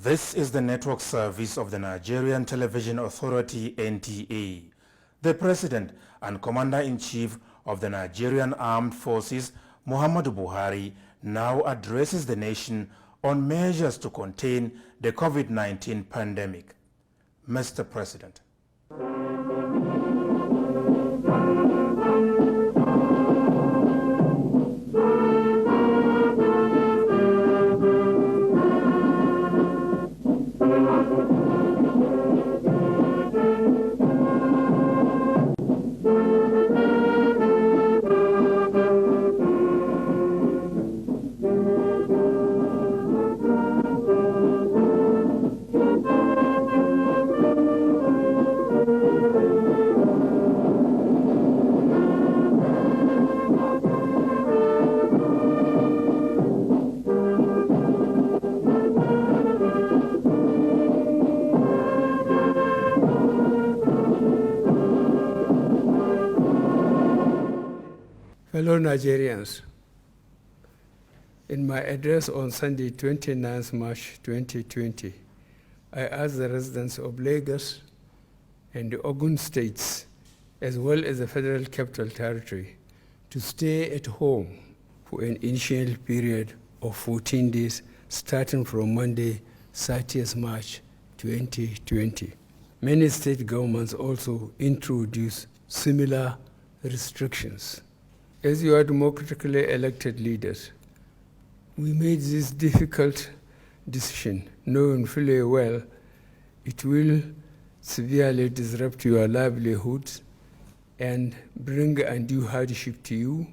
This is the network service of the Nigerian Television Authority (NTA). The President and Commander-in-Chief of the Nigerian Armed Forces, Muhammadu Buhari, now addresses the nation on measures to contain the COVID-19 pandemic. Mr. President. Fellow Nigerians, in my address on Sunday, 29th March 2020, I asked the residents of Lagos and the Ogun States, as well as the Federal Capital Territory, to stay at home for an initial period of 14 days, starting from Monday, 30th March 2020. Many state governments also introduced similar restrictions. As your democratically elected leaders, we made this difficult decision, knowing fully well it will severely disrupt your livelihoods and bring undue hardship to you,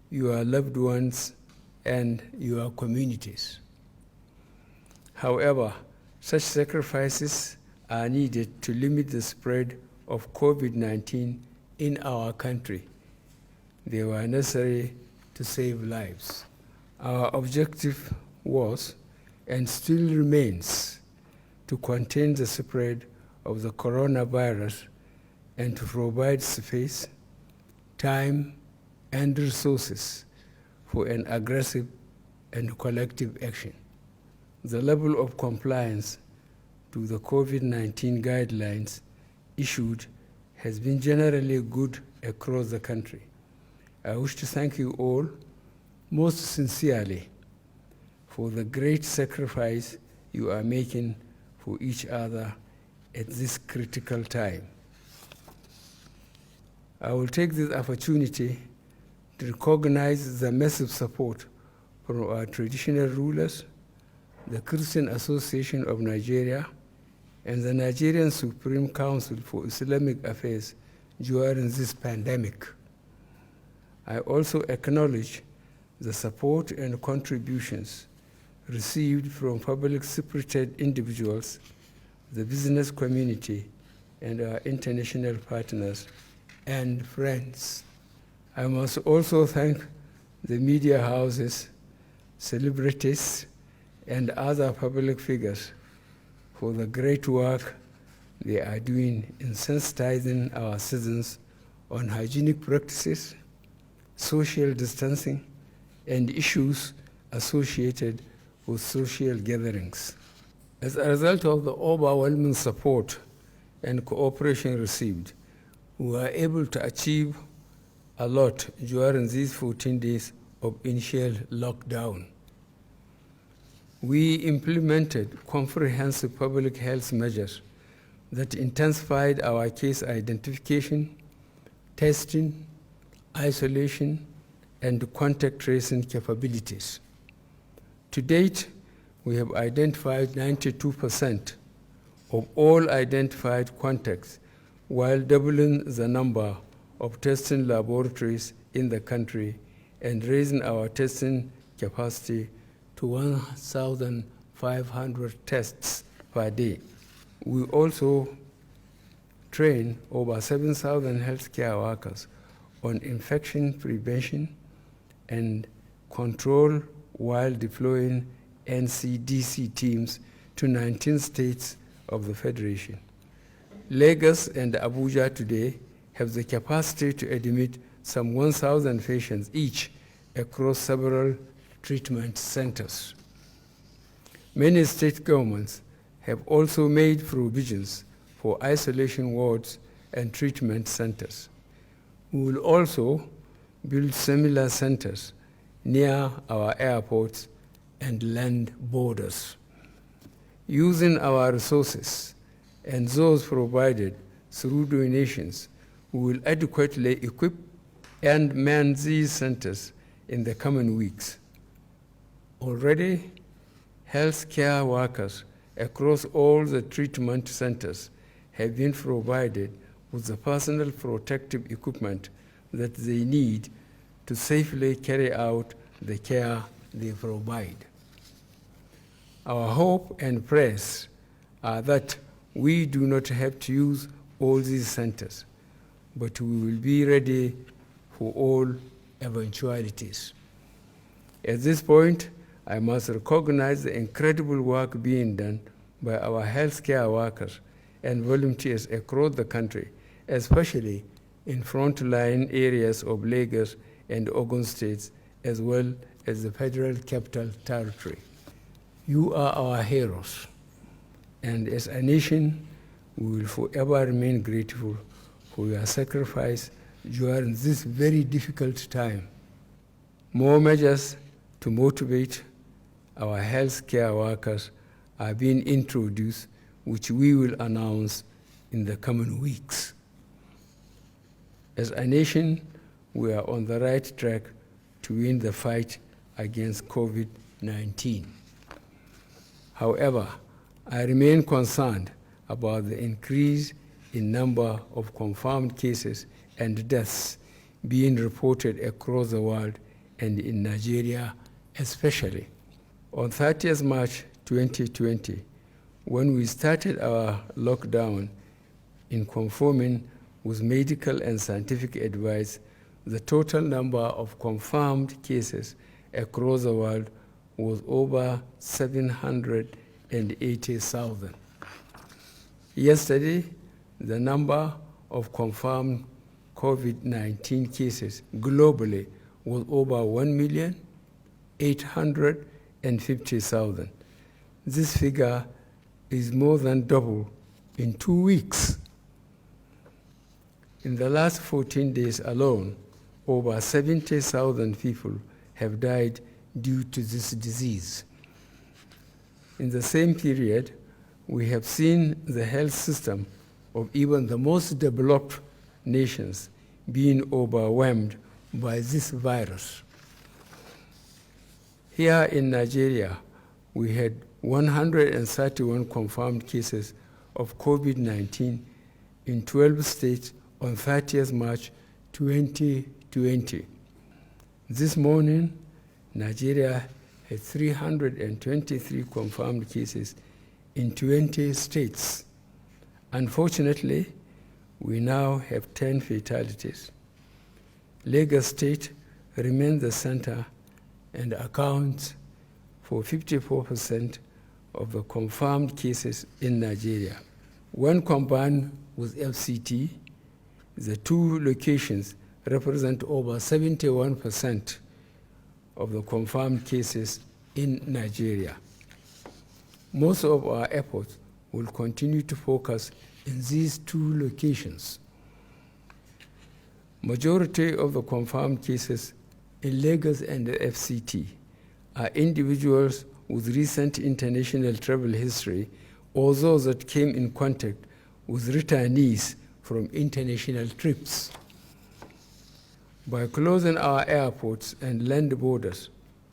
your loved ones, and your communities. However, such sacrifices are needed to limit the spread of COVID-19 in our country. They were necessary to save lives. Our objective was, and still remains, to contain the spread of the coronavirus and to provide space, time, and resources for an aggressive and collective action. The level of compliance to the COVID-19 guidelines issued has been generally good across the country. I wish to thank you all most sincerely for the great sacrifice you are making for each other at this critical time. I will take this opportunity to recognize the massive support from our traditional rulers, the Christian Association of Nigeria, and the Nigerian Supreme Council for Islamic Affairs during this pandemic. I also acknowledge the support and contributions received from public-spirited individuals, the business community, and our international partners and friends. I must also thank the media houses, celebrities, and other public figures for the great work they are doing in sensitizing our citizens on hygienic practices, social distancing, and issues associated with social gatherings. As a result of the overwhelming support and cooperation received, we were able to achieve a lot during these 14 days of initial lockdown. We implemented comprehensive public health measures that intensified our case identification, testing, isolation, and contact tracing capabilities. To date, we have identified 92% of all identified contacts, while doubling the number of testing laboratories in the country and raising our testing capacity to 1,500 tests per day. We also train over 7,000 healthcare workers on infection prevention and control while deploying NCDC teams to 19 states of the Federation. Lagos and Abuja today have the capacity to admit some 1,000 patients each across several treatment centers. Many state governments have also made provisions for isolation wards and treatment centers. We will also build similar centers near our airports and land borders. Using our resources and those provided through donations, we will adequately equip and man these centers in the coming weeks. Already, healthcare workers across all the treatment centers have been provided with the personal protective equipment that they need to safely carry out the care they provide. Our hope and prayers are that we do not have to use all these centers, but we will be ready for all eventualities. At this point, I must recognize the incredible work being done by our healthcare workers and volunteers across the country, especially in frontline areas of Lagos and Ogun States, as well as the Federal Capital Territory. You are our heroes, and as a nation, we will forever remain grateful for your sacrifice during this very difficult time. More measures to motivate our healthcare workers are being introduced, which we will announce in the coming weeks. As a nation, we are on the right track to win the fight against COVID-19. However, I remain concerned about the increase in number of confirmed cases and deaths being reported across the world and in Nigeria especially. On 30th March 2020, when we started our lockdown in conforming with medical and scientific advice, the total number of confirmed cases across the world was over 780,000. Yesterday, the number of confirmed COVID-19 cases globally was over 1,850,000. This figure is more than double in 2 weeks. In the last 14 days alone, over 70,000 people have died due to this disease. In the same period, we have seen the health system of even the most developed nations being overwhelmed by this virus. Here in Nigeria, we had 131 confirmed cases of COVID-19 in 12 states on 30th March 2020. This morning, Nigeria had 323 confirmed cases in 20 states. Unfortunately, we now have 10 fatalities. Lagos State remains the center and accounts for 54% of the confirmed cases in Nigeria. When combined with FCT, the two locations represent over 71% of the confirmed cases in Nigeria. Most of our efforts will continue to focus in these two locations. Majority of the confirmed cases in Lagos and the FCT are individuals with recent international travel history or those that came in contact with returnees from international trips. By closing our airports and land borders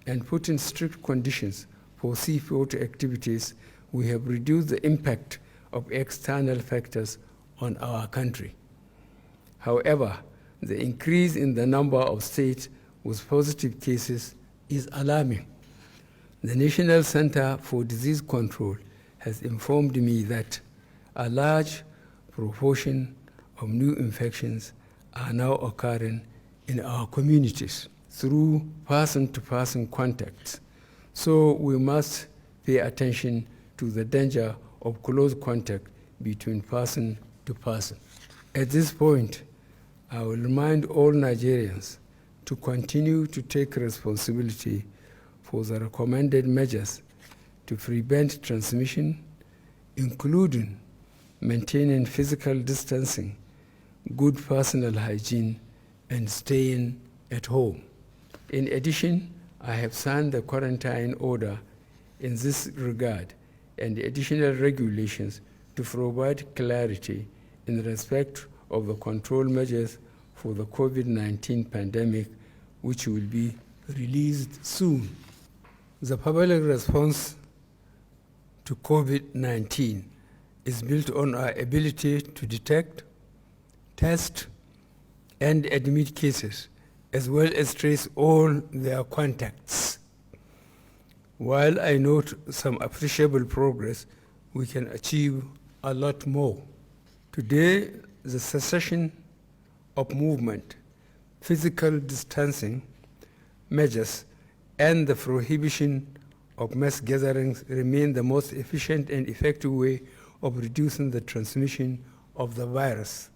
and putting strict conditions for seafood activities, we have reduced the impact of external factors on our country. However, the increase in the number of states with positive cases is alarming. The National Center for Disease Control has informed me that a large proportion of new infections are now occurring in our communities through person-to-person contacts. So we must pay attention to the danger of close contact between person to person. At this point, I will remind all Nigerians to continue to take responsibility for the recommended measures to prevent transmission, including maintaining physical distancing, good personal hygiene, and staying at home. In addition, I have signed the quarantine order in this regard and additional regulations to provide clarity in respect of the control measures for the COVID-19 pandemic, which will be released soon. The public response to COVID-19 is built on our ability to detect, test, and admit cases, as well as trace all their contacts. While I note some appreciable progress, we can achieve a lot more. Today, the cessation of movement, physical distancing measures, and the prohibition of mass gatherings remain the most efficient and effective way of reducing the transmission of the virus.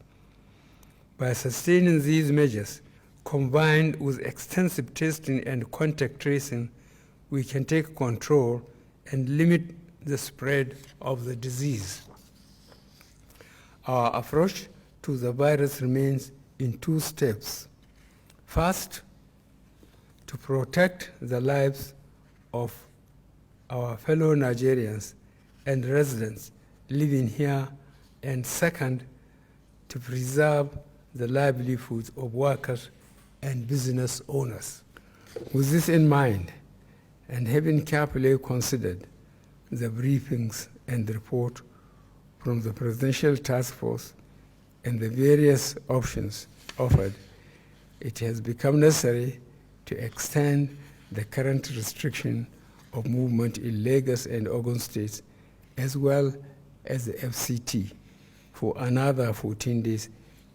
By sustaining these measures, combined with extensive testing and contact tracing, we can take control and limit the spread of the disease. Our approach to the virus remains in two steps. First, to protect the lives of our fellow Nigerians and residents living here, and second, to preserve the livelihoods of workers and business owners. With this in mind, and having carefully considered the briefings and report from the Presidential Task Force and the various options offered, it has become necessary to extend the current restriction of movement in Lagos and Ogun States, as well as the FCT, for another 14 days,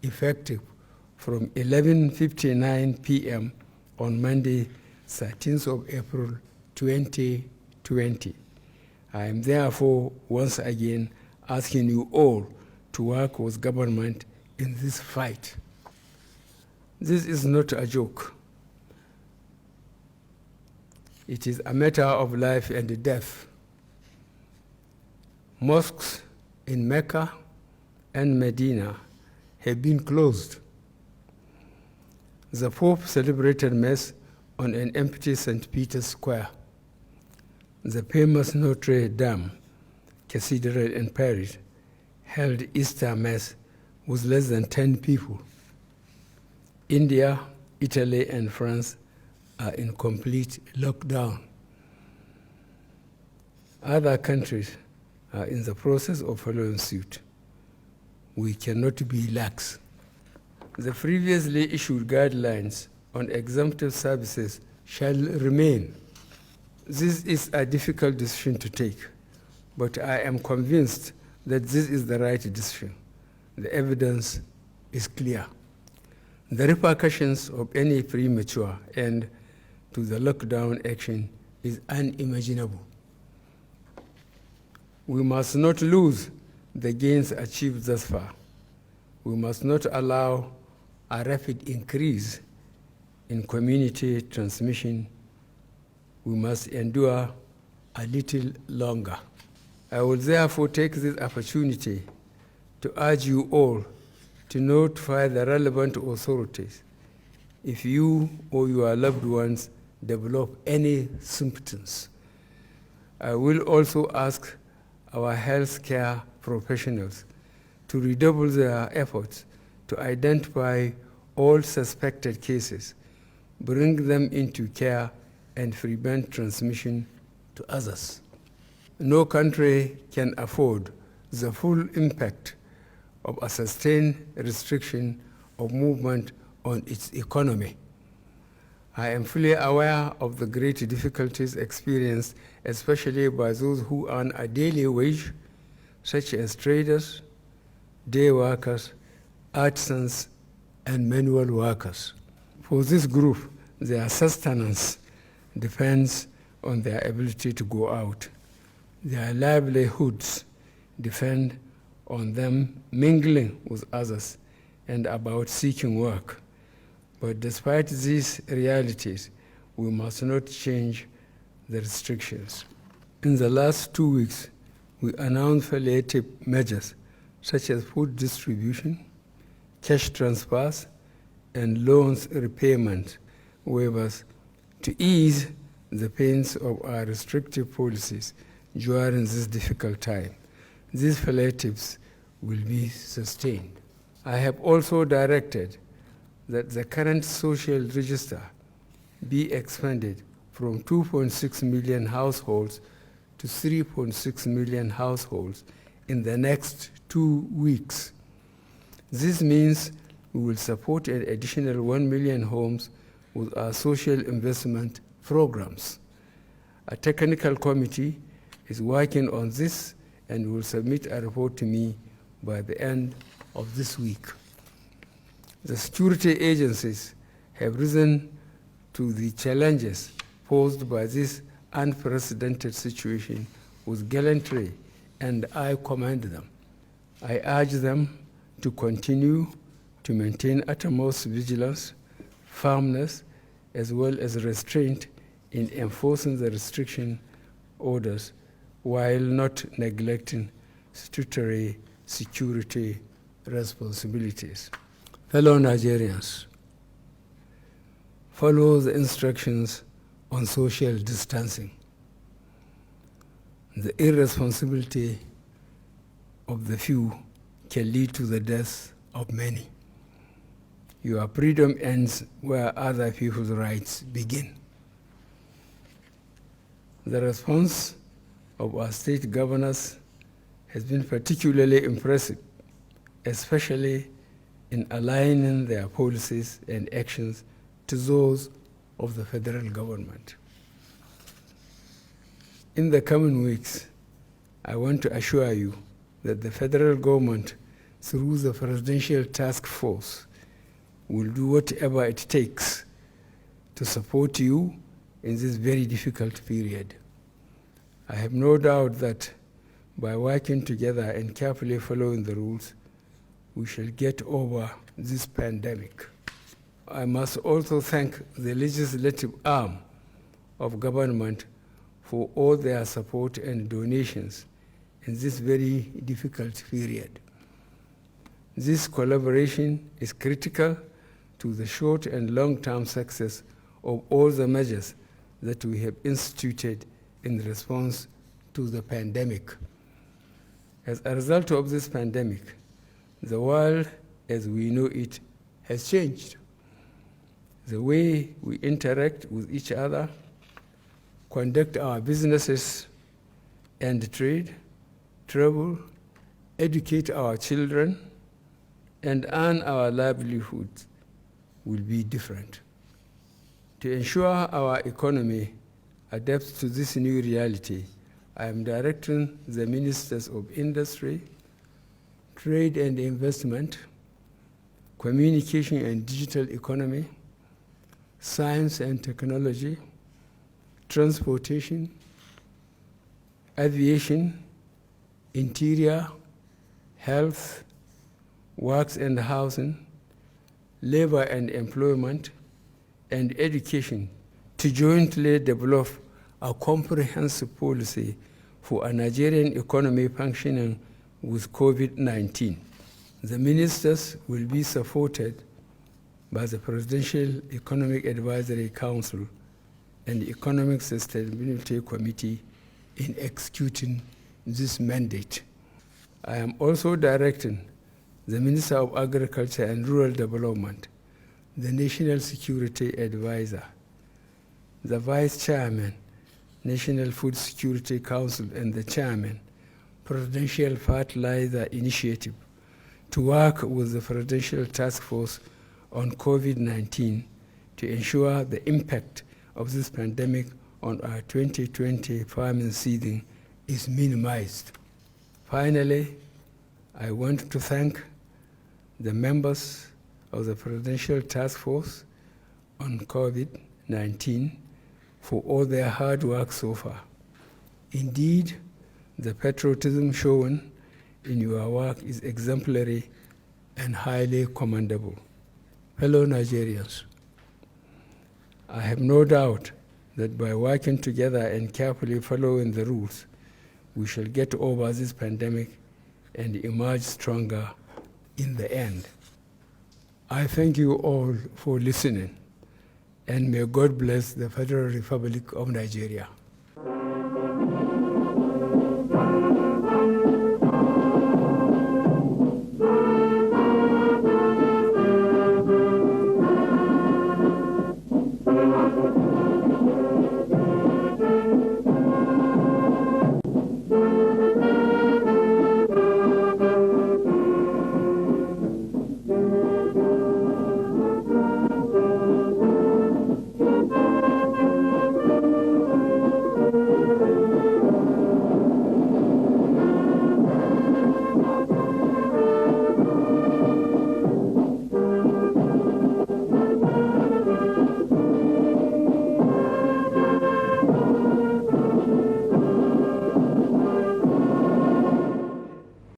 effective from 11:59 p.m. on Monday, 13th of April, 2020. I am therefore once again asking you all to work with government in this fight. This is not a joke. It is a matter of life and death. Mosques in Mecca and Medina have been closed. The Pope celebrated Mass on an empty St. Peter's Square. The famous Notre Dame Cathedral in Paris held Easter Mass with less than 10 people. India, Italy, and France are in complete lockdown. Other countries are in the process of following suit. We cannot be lax. The previously issued guidelines on exemptive services shall remain. This is a difficult decision to take, but I am convinced that this is the right decision. The evidence is clear. The repercussions of any premature end to the lockdown action is unimaginable. We must not lose the gains achieved thus far. We must not allow a rapid increase in community transmission. We must endure a little longer. I will therefore take this opportunity to urge you all to notify the relevant authorities if you or your loved ones develop any symptoms. I will also ask our healthcare professionals to redouble their efforts to identify all suspected cases, bring them into care, and prevent transmission to others. No country can afford the full impact of a sustained restriction of movement on its economy. I am fully aware of the great difficulties experienced, especially by those who earn a daily wage, such as traders, day workers, artisans, and manual workers. For this group, their sustenance depends on their ability to go out. Their livelihoods depend on them mingling with others and about seeking work. But despite these realities, we must not change the restrictions. In the last 2 weeks, we announced palliative measures such as food distribution, cash transfers, and loans repayment waivers to ease the pains of our restrictive policies during this difficult time. These palliatives will be sustained. I have also directed that the current social register be expanded from 2.6 million households to 3.6 million households in the next 2 weeks. This means we will support an additional 1 million homes with our social investment programs. A technical committee is working on this and will submit a report to me by the end of this week. The security agencies have risen to the challenges posed by this unprecedented situation with gallantry, and I commend them. I urge them to continue to maintain utmost vigilance, firmness, as well as restraint in enforcing the restriction orders while not neglecting statutory security responsibilities. Fellow Nigerians, follow the instructions on social distancing. The irresponsibility of the few can lead to the death of many. Your freedom ends where other people's rights begin. The response of our state governors has been particularly impressive, especially in aligning their policies and actions to those of the federal government. In the coming weeks, I want to assure you that the federal government, through the Presidential Task Force, will do whatever it takes to support you in this very difficult period. I have no doubt that by working together and carefully following the rules, we shall get over this pandemic. I must also thank the legislative arm of government for all their support and donations in this very difficult period. This collaboration is critical to the short and long-term success of all the measures that we have instituted in response to the pandemic. As a result of this pandemic, the world as we know it has changed. The way we interact with each other, conduct our businesses and trade, travel, educate our children, and earn our livelihoods will be different. To ensure our economy adapts to this new reality, I am directing the Ministers of Industry, Trade and Investment, Communication and Digital Economy, Science and Technology, Transportation, Aviation, Interior, Health, Works and Housing, Labor and Employment, and Education to jointly develop a comprehensive policy for a Nigerian economy functioning with COVID-19. The ministers will be supported by the Presidential Economic Advisory Council and the Economic Sustainability Committee in executing this mandate. I am also directing the Minister of Agriculture and Rural Development, the National Security Advisor, the Vice Chairman, National Food Security Council, and the Chairman, Presidential Fertilizer Initiative, to work with the Presidential Task Force on COVID-19 to ensure the impact of this pandemic on our 2020 farming season is minimized. Finally, I want to thank the members of the Presidential Task Force on COVID-19 for all their hard work so far. Indeed, the patriotism shown in your work is exemplary and highly commendable. Fellow Nigerians, I have no doubt that by working together and carefully following the rules, we shall get over this pandemic and emerge stronger in the end. I thank you all for listening, and may God bless the Federal Republic of Nigeria.